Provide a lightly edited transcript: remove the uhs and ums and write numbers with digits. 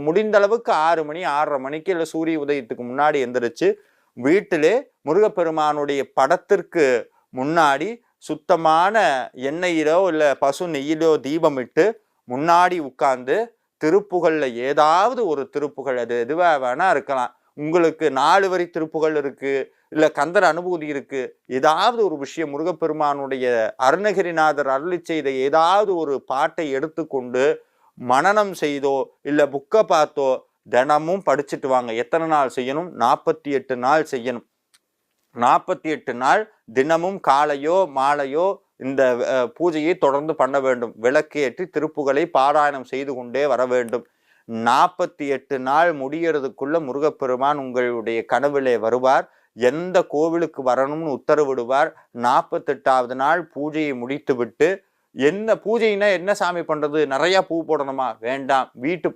முடிந்த அளவுக்கு 6 மணி 6:30 மணிக்கு இல்லை சூரிய உதயத்துக்கு முன்னாடி எந்திரிச்சு வீட்டிலே முருகப்பெருமானுடைய படத்திற்கு முன்னாடி சுத்தமான எண்ணெயிலோ இல்லை பசு நெய்யிலோ தீபமிட்டு முன்னாடி உட்கார்ந்து திருப்புகள்ல ஏதாவது ஒரு திருப்புகள், அது எதுவா வேணா இருக்கலாம், உங்களுக்கு 4 வரி திருப்புகள் இருக்கு, இல்ல கந்தர் அனுபூதி இருக்கு, ஏதாவது ஒரு விஷயம் முருகப்பெருமானுடைய அருணகிரிநாதர் அருளி செய்த ஏதாவது ஒரு பாட்டை எடுத்துக்கொண்டு மனனம் செய்தோ இல்ல புக்கை பார்த்தோ தினமும் படிச்சுட்டு வாங்க. எத்தனை நாள் செய்யணும்? 48 நாள் செய்யணும். 48 நாள் தினமும் காலையோ மாலையோ இந்த பூஜையை தொடர்ந்து பண்ண வேண்டும். விளக்கேற்றி திருப்புகளை பாராயணம் செய்து கொண்டே வர வேண்டும். 48 நாள் முடியறதுக்குள்ள முருகப்பெருமான் உங்களுடைய கனவிலே வருவார். எந்த கோவிலுக்கு வரணும்னு உத்தரவிடுவார். 48வது நாள் பூஜையை முடித்து விட்டு, என்ன பூஜைன்னா என்ன சாமி பண்றது, நிறைய பூ போடணுமா? வேண்டாம், வீட்டு